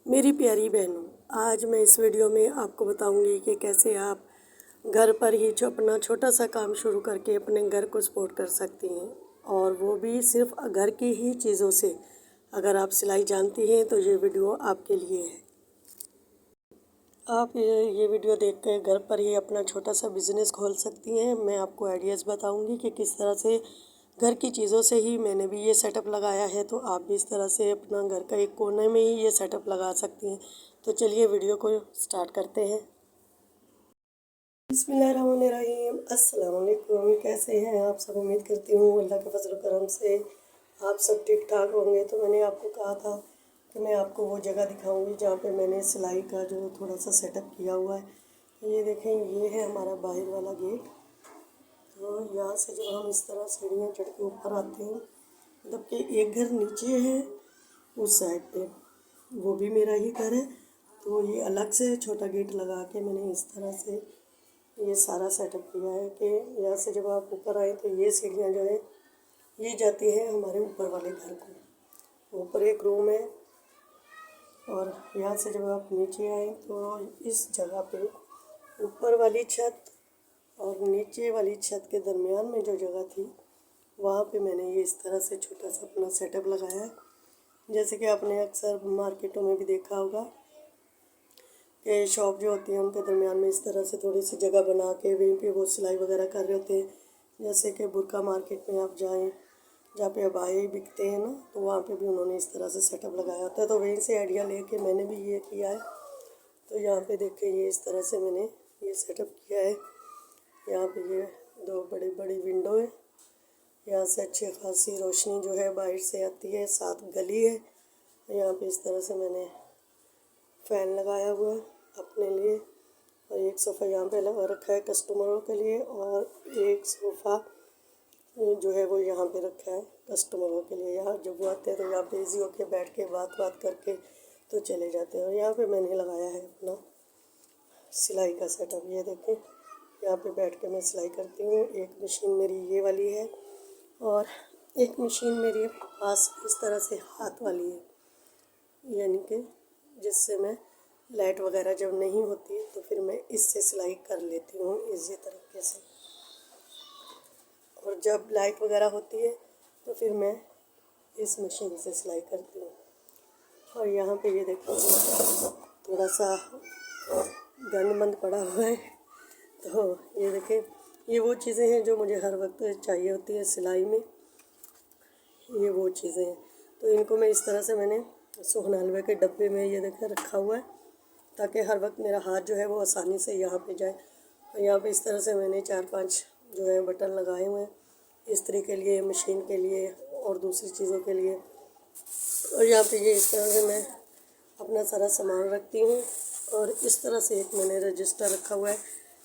मेरी प्यारी बहनों, आज मैं इस वीडियो में आपको बताऊंगी कि कैसे आप घर पर ही अपना छोटा सा काम शुरू करके अपने घर को सपोर्ट कर सकती हैं, और वो भी सिर्फ घर की ही चीज़ों से। अगर आप सिलाई जानती हैं तो ये वीडियो आपके लिए है। आप ये वीडियो देख कर घर पर ही अपना छोटा सा बिज़नेस खोल सकती हैं। मैं आपको आइडियाज़ बताऊंगी कि किस तरह से घर की चीज़ों से ही मैंने भी ये सेटअप लगाया है, तो आप भी इस तरह से अपना घर का एक कोने में ही ये सेटअप लगा सकती हैं। तो चलिए वीडियो को स्टार्ट करते हैं। बिस्मिल्लाहिर्रहमानिर्रहीम, अस्सलाम वालेकुम। कैसे हैं आप सब? उम्मीद करती हूँ अल्लाह के फजल करम से आप सब ठीक ठाक होंगे। तो मैंने आपको कहा था कि मैं आपको वो जगह दिखाऊंगी जहाँ पे मैंने सिलाई का जो थोड़ा सा सेटअप किया हुआ है। तो ये देखें, ये है हमारा बाहर वाला गेट। तो यहाँ से जब हम इस तरह सीढ़ियाँ चढ़ के ऊपर आते हैं, मतलब कि एक घर नीचे है उस साइड पे, वो भी मेरा ही घर है। तो ये अलग से छोटा गेट लगा के मैंने इस तरह से ये सारा सेटअप किया है कि यहाँ से जब आप ऊपर आए तो ये सीढ़ियाँ जो है ये जाती है हमारे ऊपर वाले घर को। ऊपर एक रूम है, और यहाँ से जब आप नीचे आए तो इस जगह पे ऊपर वाली छत और नीचे वाली छत के दरमियान में जो जगह थी, वहाँ पे मैंने ये इस तरह से छोटा सा अपना सेटअप लगाया है। जैसे कि आपने अक्सर मार्केटों में भी देखा होगा कि शॉप जो होती है उनके दरमियान में इस तरह से थोड़ी सी जगह बना के वहीं पे वो सिलाई वगैरह कर रहे होते हैं। जैसे कि बुरका मार्केट में आप जाएं, जहाँ पे अबाए बिकते हैं ना, तो वहाँ पे भी उन्होंने इस तरह से सेटअप लगाया होता है। तो वहीं से आइडिया लेके मैंने भी ये किया है। तो यहाँ पे देखें, ये इस तरह से मैंने ये सेटअप किया है। यहाँ पे ये दो बड़ी बड़ी विंडो है, यहाँ से अच्छी खासी रोशनी जो है बाहर से आती है, साथ गली है। यहाँ पे इस तरह से मैंने फ़ैन लगाया हुआ है अपने लिए, और एक सोफ़ा यहाँ पे लगा रखा है कस्टमरों के लिए, और एक सोफ़ा जो है वो यहाँ पे रखा है कस्टमरों के लिए। यहाँ जब वो आते हैं तो यहाँ पे इजी होके बैठ के बात करके तो चले जाते हैं। और यहाँ पे मैंने लगाया है अपना सिलाई का सेटअप। ये देखें, यहाँ पे बैठ के मैं सिलाई करती हूँ। एक मशीन मेरी ये वाली है, और एक मशीन मेरे पास इस तरह से हाथ वाली है, यानी कि जिससे मैं लाइट वगैरह जब नहीं होती तो फिर मैं इससे सिलाई कर लेती हूँ इसी तरीके से। और जब लाइट वगैरह होती है तो फिर मैं इस मशीन से सिलाई करती हूँ। और यहाँ पे ये देखो, थोड़ा सा गंद मंद पड़ा हुआ है। तो ये देखें, ये वो चीज़ें हैं जो मुझे हर वक्त चाहिए होती है सिलाई में। ये वो चीज़ें हैं, तो इनको मैं इस तरह से मैंने सोहन हलवे के डब्बे में ये देखें रखा हुआ है, ताकि हर वक्त मेरा हाथ जो है वो आसानी से यहाँ पे जाए। और यहाँ पे इस तरह से मैंने 4-5 जो है बटन लगाए हुए हैं, इस्त्री के लिए, मशीन के लिए और दूसरी चीज़ों के लिए। और यहाँ पे ये इस तरह से मैं अपना सारा सामान रखती हूँ। और इस तरह से एक मैंने रजिस्टर रखा हुआ है,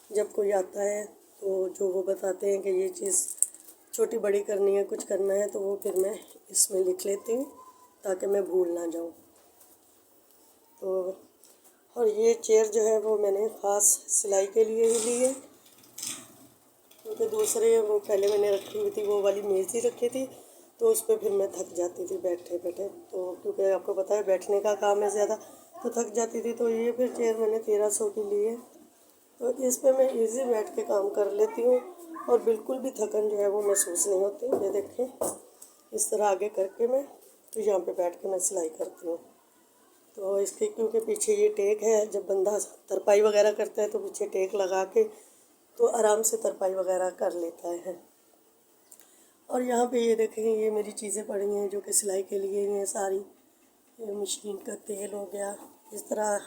जब कोई आता है तो जो वो बताते हैं कि ये चीज़ छोटी बड़ी करनी है, कुछ करना है, तो वो फिर मैं इसमें लिख लेती हूँ ताकि मैं भूल ना जाऊँ। तो और ये चेयर जो है वो मैंने ख़ास सिलाई के लिए ही ली है, क्योंकि दूसरे वो पहले मैंने रखी हुई थी, वो वाली मेज़ ही रखी थी, तो उस पर फिर मैं थक जाती थी बैठे बैठे। तो क्योंकि आपको पता है बैठने का काम है ज़्यादा, तो थक जाती थी। तो ये फिर चेयर मैंने 1300 की ली है। तो इस पर मैं इजी बैठ के काम कर लेती हूँ, और बिल्कुल भी थकन जो है वो महसूस नहीं होती। ये देखें, इस तरह आगे करके मैं तो यहाँ पे बैठ के मैं सिलाई करती हूँ। तो इसके क्योंकि पीछे ये टेक है, जब बंदा तरपाई वगैरह करता है तो पीछे टेक लगा के तो आराम से तरपाई वगैरह कर लेता है। और यहाँ पे ये देखें, ये मेरी चीज़ें पड़ी हैं जो कि सिलाई के लिए हैं सारी। ये मशीन का तेल हो गया, इस तरह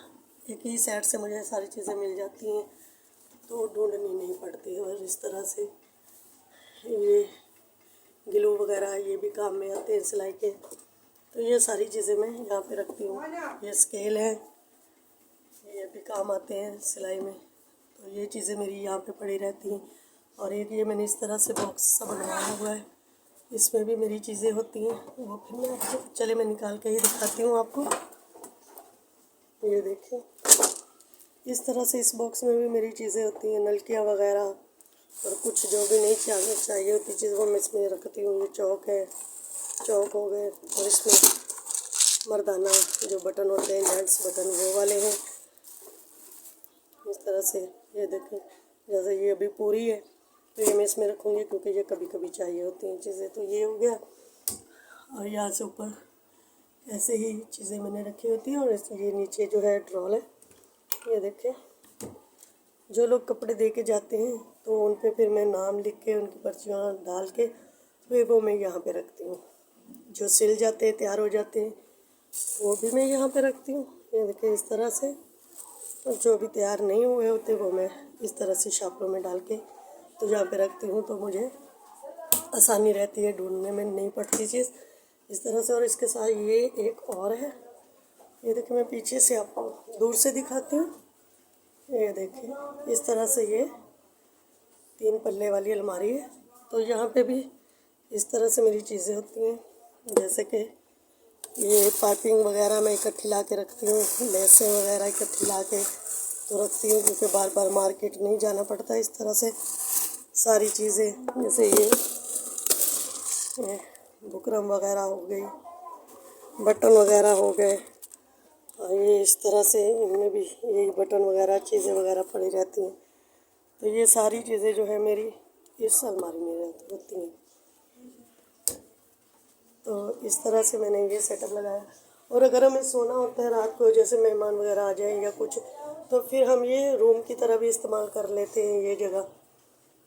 एक ही साइड से मुझे सारी चीज़ें मिल जाती हैं, तो ढूंढनी नहीं पड़ती। और इस तरह से ये ग्लू वगैरह ये भी काम में आते हैं सिलाई के। तो ये सारी चीज़ें मैं यहाँ पे रखती हूँ। ये स्केल है, ये भी काम आते हैं सिलाई में। तो ये चीज़ें मेरी यहाँ पे पड़ी रहती हैं। और एक ये मैंने इस तरह से बॉक्स सा बनवाया हुआ है, इसमें भी मेरी चीज़ें होती हैं। वो फिर मैं आपको चले मैं निकाल के ही दिखाती हूँ आपको। ये देखिए, इस तरह से इस बॉक्स में भी मेरी चीज़ें होती हैं, नलकियाँ वगैरह, और कुछ जो भी नहीं चाहिए होती चीज़ वो मैं इसमें रखती हूँ। ये चौक है, चौक हो गए, और इसमें मर्दाना जो बटन होते हैं, जेंट्स बटन, वो वाले हैं। इस तरह से ये देखें, जैसे ये अभी पूरी है तो ये मैं इसमें रखूँगी क्योंकि ये कभी कभी चाहिए होती हैं चीज़ें। तो ये हो गया। और यहाँ से ऊपर ऐसे ही चीज़ें मैंने रखी होती हैं। और ये नीचे जो है ड्रॉल है, ये देखें। जो लोग कपड़े दे के जाते हैं तो उन पे फिर मैं नाम लिख के उनकी पर्चियाँ डाल के फिर वो मैं यहाँ पे रखती हूँ। जो सिल जाते हैं, तैयार हो जाते हैं, वो भी मैं यहाँ पे रखती हूँ। ये देखिए इस तरह से। और जो भी तैयार नहीं हुए होते वो मैं इस तरह से शापरों में डाल के तो यहाँ पे रखती हूँ, तो मुझे आसानी रहती है, ढूंढने में नहीं पड़ती चीज़ इस तरह से। और इसके साथ ये एक और है, ये देखिए मैं पीछे से आपको दूर से दिखाती हूँ। ये देखिए इस तरह से ये 3 पल्ले वाली अलमारी है। तो यहाँ पे भी इस तरह से मेरी चीज़ें होती हैं, जैसे कि ये पाइपिंग वगैरह मैं इकट्ठी ला के रखती हूँ, लेसें वगैरह इकट्ठी ला के तो रखती हूँ क्योंकि बार बार मार्केट नहीं जाना पड़ता। इस तरह से सारी चीज़ें, जैसे ये बुकरम वगैरह हो गई, बटन वगैरह हो गए, और ये इस तरह से इनमें भी यही बटन वगैरह चीज़ें वगैरह पड़ी रहती हैं। तो ये सारी चीज़ें जो है मेरी इस अलमारी में होती हैं। तो इस तरह से मैंने ये सेटअप लगाया। और अगर हमें सोना होता है रात को, जैसे मेहमान वगैरह आ जाएं या कुछ, तो फिर हम ये रूम की तरह भी इस्तेमाल कर लेते हैं। ये जगह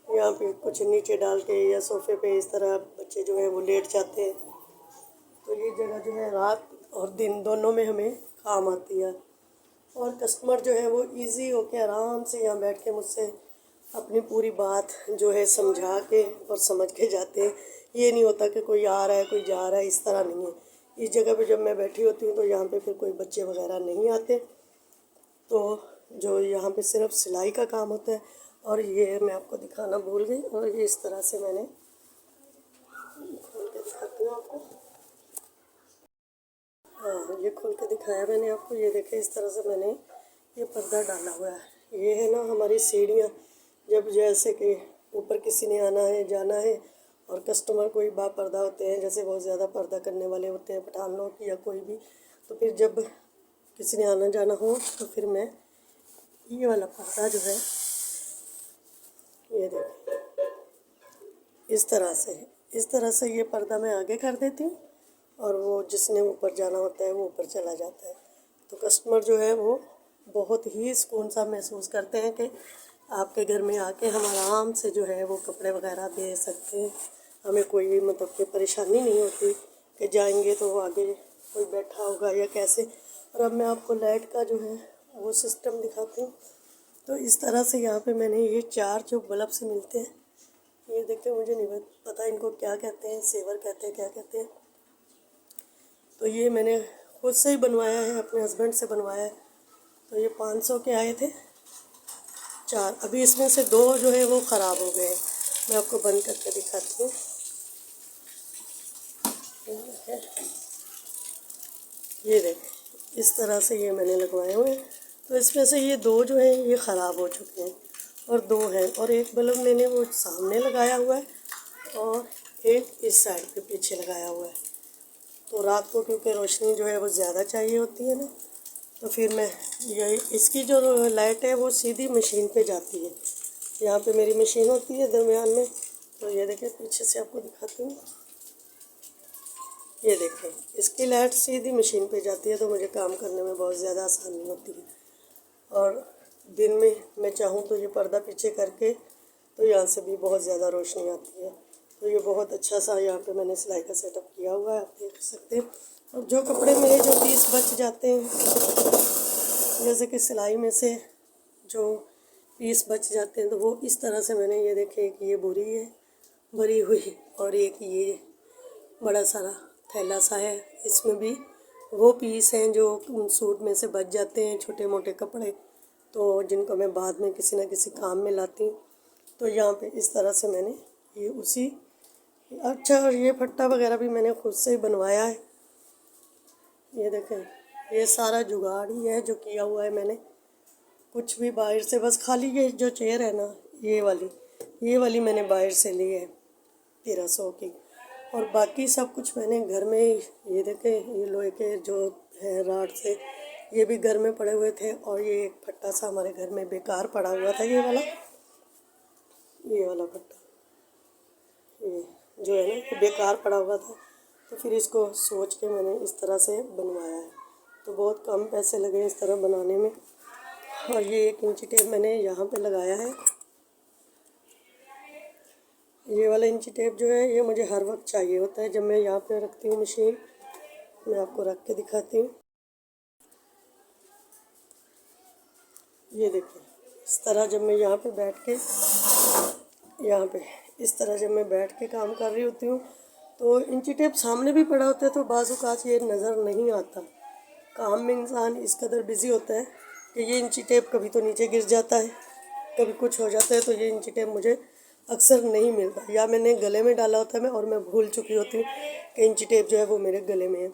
यहाँ पे कुछ नीचे डाल के या सोफ़े पे इस तरह बच्चे जो है वो लेट जाते हैं, तो ये जगह जो है रात और दिन दोनों में हमें काम आती है। और कस्टमर जो है वो इजी होके आराम से यहाँ बैठ के मुझसे अपनी पूरी बात जो है समझा के और समझ के जाते हैं। ये नहीं होता कि कोई आ रहा है कोई जा रहा है, इस तरह नहीं है। इस जगह पे जब मैं बैठी होती हूँ तो यहाँ पे फिर कोई बच्चे वगैरह नहीं आते, तो जो यहाँ पे सिर्फ सिलाई का काम होता है। और ये मैं आपको दिखाना भूल गई, और ये इस तरह से मैंने खोल के दिखाती हूँ आपको। हाँ, ये खोल के दिखाया मैंने आपको। ये देखें इस तरह से मैंने ये पर्दा डाला हुआ है। ये है ना हमारी सीढ़ियाँ, जब जैसे कि ऊपर किसी ने आना है जाना है और कस्टमर कोई बापर्दा होते हैं, जैसे बहुत ज़्यादा पर्दा करने वाले होते हैं पठान लोग या कोई भी, तो फिर जब किसी ने आना जाना हो तो फिर मैं ये वाला पर्दा जो है, ये देखिए इस तरह से ये पर्दा मैं आगे कर देती हूँ और वो जिसने ऊपर जाना होता है वो ऊपर चला जाता है। तो कस्टमर जो है वो बहुत ही सुकून सा महसूस करते हैं कि आपके घर में आके हम आराम से जो है वो कपड़े वगैरह दे सकते हैं। हमें कोई मतलब कि परेशानी नहीं होती कि जाएंगे तो आगे कोई बैठा होगा या कैसे। और अब मैं आपको लाइट का जो है वो सिस्टम दिखाती हूँ। तो इस तरह से यहाँ पे मैंने ये 4 जो बल्ब से मिलते हैं, ये देखते हैं, मुझे नहीं पता इनको क्या कहते हैं, सेवर कहते हैं क्या कहते हैं। तो ये मैंने खुद से ही बनवाया है, अपने हस्बैंड से बनवाया है। तो ये 500 के आए थे 4। अभी इसमें से 2 जो है वो ख़राब हो गए हैं। मैं आपको बंद करके दिखाती हूँ। ये देखें इस तरह से ये मैंने लगवाए हुए हैं। तो इसमें से ये 2 जो हैं ये ख़राब हो चुके हैं और 2 हैं, और एक बल्ब मैंने वो सामने लगाया हुआ है और एक इस साइड पे पीछे लगाया हुआ है। तो रात को क्योंकि रोशनी जो है वो ज़्यादा चाहिए होती है ना, तो फिर मैं यही इसकी जो लाइट है वो सीधी मशीन पे जाती है। यहाँ पे मेरी मशीन होती है दरमियान में। तो ये देखें पीछे से आपको दिखाती हूँ, ये देखें इसकी लाइट सीधी मशीन पे जाती है, तो मुझे काम करने में बहुत ज़्यादा आसानी होती है। और दिन में मैं चाहूँ तो ये पर्दा पीछे करके तो यहाँ से भी बहुत ज़्यादा रोशनी आती है। तो ये बहुत अच्छा सा यहाँ पे मैंने सिलाई का सेटअप किया हुआ है, आप देख सकते हैं। और जो कपड़े मेरे जो पीस बच जाते हैं, जैसे कि सिलाई में से जो पीस बच जाते हैं, तो वो इस तरह से मैंने ये देखे कि ये बोरी है भरी हुई, और एक ये बड़ा सारा थैला सा है, इसमें भी वो पीस हैं जो सूट में से बच जाते हैं, छोटे मोटे कपड़े, तो जिनको मैं बाद में किसी न किसी काम में लाती हूँ। तो यहाँ पे इस तरह से मैंने ये उसी अच्छा, और ये फट्टा वगैरह भी मैंने खुद से ही बनवाया है। ये देखें ये सारा जुगाड़ ही है जो किया हुआ है मैंने, कुछ भी बाहर से, बस खाली ये जो चेयर है ना ये वाली मैंने बाहर से ली है 1300 की। और बाकी सब कुछ मैंने घर में ये देखे, ये लोहे के जो है राड से, ये भी घर में पड़े हुए थे। और ये एक फट्टा सा हमारे घर में बेकार पड़ा हुआ था, ये वाला फट्टा, ये जो है ना, ये बेकार पड़ा हुआ था। तो फिर इसको सोच के मैंने इस तरह से बनवाया है। तो बहुत कम पैसे लगे इस तरह बनाने में। और ये 1 इंची टेप मैंने यहाँ पे लगाया है। ये वाला इंची टेप जो है, ये मुझे हर वक्त चाहिए होता है जब मैं यहाँ पे रखती हूँ मशीन। मैं आपको रख के दिखाती हूँ। ये देखिए, इस तरह जब मैं यहाँ पे बैठ के इस तरह जब मैं बैठ के काम कर रही होती हूँ, तो इंची टेप सामने भी पड़ा होता है तो बाज़-औक़ात ये नज़र नहीं आता। काम में इंसान इस कदर बिज़ी होता है कि ये इंची टेप कभी तो नीचे गिर जाता है, कभी कुछ हो जाता है, तो ये इंची टेप मुझे अक्सर नहीं मिलता, या मैंने गले में डाला होता है और मैं भूल चुकी होती हूँ कि इंची टेप जो है वो मेरे गले में है।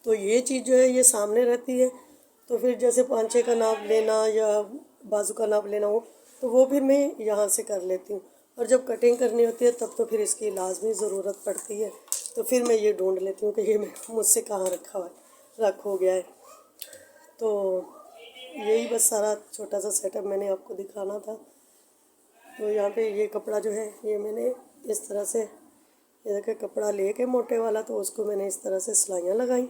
तो ये चीज़ जो है ये सामने रहती है। तो फिर जैसे पांचे का नाप लेना या बाजू का नाप लेना हो, तो वो फिर मैं यहाँ से कर लेती हूँ। और जब कटिंग करनी होती है तब तो फिर इसकी लाजमी ज़रूरत पड़ती है। तो फिर मैं ये ढूंढ लेती हूँ कि ये मुझसे कहाँ रख हो गया है। तो यही बस सारा छोटा सा सेटअप मैंने आपको दिखाना था। तो यहाँ पे ये कपड़ा जो है, ये मैंने इस तरह से, ये देखिए कपड़ा लेके मोटे वाला, तो उसको मैंने इस तरह से सिलाइयाँ लगाई,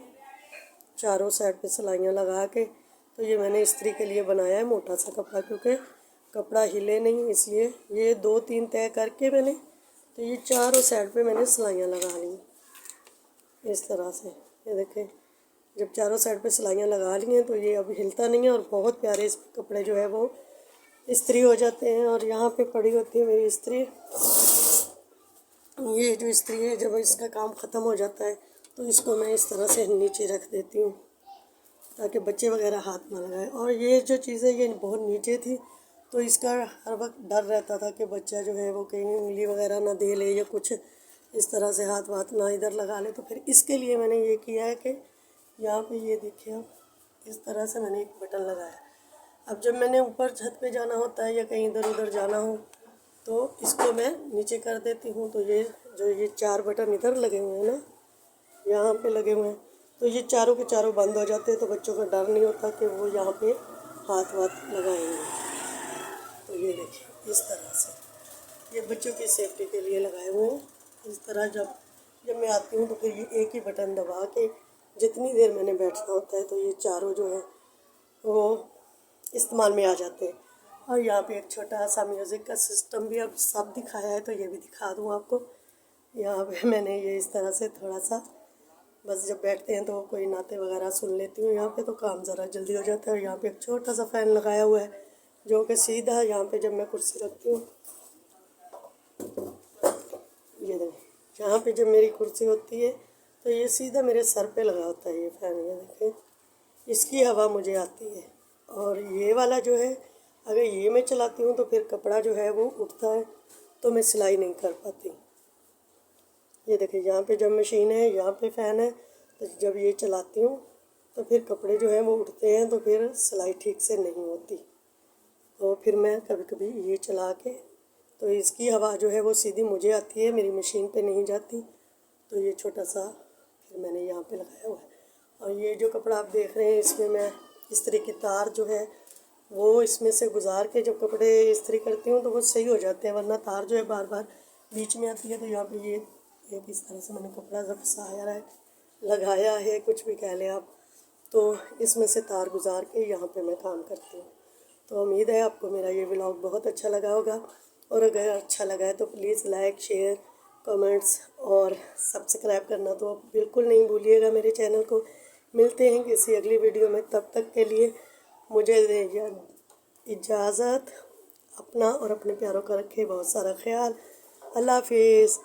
चारों साइड पे सिलाइयाँ लगा के। तो ये मैंने इस्त्री के लिए बनाया है मोटा सा कपड़ा, क्योंकि कपड़ा हिले नहीं, इसलिए ये 2-3 तय करके मैंने, तो ये चारों साइड पे मैंने सिलाइयाँ लगा ली इस तरह से। ये देखें, जब चारों साइड पे सिलाइयाँ लगा ली हैं तो ये अब हिलता नहीं है और बहुत प्यारे इस कपड़े जो है वो इस्त्री हो जाते हैं। और यहाँ पे पड़ी होती है मेरी इस्त्री। ये जो इस्त्री है, जब इसका काम ख़त्म हो जाता है तो इसको मैं इस तरह से नीचे रख देती हूँ ताकि बच्चे वगैरह हाथ ना लगाए। और ये जो चीज़ है ये बहुत नीचे थी, तो इसका हर वक्त डर रहता था कि बच्चा जो है वो कहीं उंगली वगैरह ना दे ले या कुछ इस तरह से हाथ वाथ ना इधर लगा ले। तो फिर इसके लिए मैंने ये किया है कि यहाँ पे ये देखिए, अब इस तरह से मैंने एक बटन लगाया। अब जब मैंने ऊपर छत पे जाना होता है या कहीं इधर उधर जाना हो तो इसको मैं नीचे कर देती हूँ। तो ये जो ये 4 बटन इधर लगे हुए हैं ना, यहाँ पे लगे हुए हैं, तो ये चारों के चारों बंद हो जाते हैं। तो बच्चों का डर नहीं होता कि वो यहाँ पे हाथ वाथ लगाएंगे। तो ये देखिए इस तरह से ये बच्चों की सेफ्टी के लिए लगाए हुए हैं। इस तरह जब मैं आती हूँ तो फिर ये एक ही बटन दबा के जितनी देर मैंने बैठना होता है, तो ये चारों जो है वो इस्तेमाल में आ जाते हैं। और यहाँ पे एक छोटा सा म्यूज़िक का सिस्टम भी अब सब दिखाया है, तो ये भी दिखा दूँ आपको। यहाँ पे मैंने ये इस तरह से थोड़ा सा, बस जब बैठते हैं तो कोई नाते वगैरह सुन लेती हूँ यहाँ पे, तो काम ज़रा जल्दी हो जाता है। और यहाँ पे एक छोटा सा फ़ैन लगाया हुआ है जो कि सीधा यहाँ पे जब मैं कुर्सी रखती हूँ, ये देखें, यहाँ पे जब मेरी कुर्सी होती है तो ये सीधा मेरे सर पे लगा होता है ये फ़ैन। ये देखें, इसकी हवा मुझे आती है। और ये वाला जो है, अगर ये मैं चलाती हूँ तो फिर कपड़ा जो है वो उठता है, तो मैं सिलाई नहीं कर पाती। ये देखिए, यहाँ पे जब मशीन है, यहाँ पे फ़ैन है, तो जब ये चलाती हूँ तो फिर कपड़े जो है वो उठते हैं, तो फिर सिलाई ठीक से नहीं होती। तो फिर मैं कभी कभी ये चला के, तो इसकी हवा जो है वो सीधी मुझे आती है, मेरी मशीन पे नहीं जाती। तो ये छोटा सा फिर मैंने यहाँ पे लगाया हुआ है। और ये जो कपड़ा आप देख रहे हैं, इसमें मैं इस्त्री की तार जो है वो इसमें से गुजार के जब कपड़े इस्त्री करती हूँ तो वो सही हो जाते हैं, वरना तार जो है बार बार बीच में आती है। तो यहाँ पे ये एक इस तरह से मैंने कपड़ा जब फंसाया है, लगाया है, कुछ भी कह लें आप, तो इसमें से तार गुजार के यहाँ पे मैं काम करती हूँ। तो उम्मीद है आपको मेरा ये व्लॉग बहुत अच्छा लगा होगा। और अगर अच्छा लगा है तो प्लीज़ लाइक, शेयर, कमेंट्स और सब्सक्राइब करना तो बिल्कुल नहीं भूलिएगा मेरे चैनल को। मिलते हैं किसी अगली वीडियो में, तब तक के लिए मुझे दीजिए इजाज़त। अपना और अपने प्यारों का रखें बहुत सारा ख्याल। अल्लाह हाफिज़।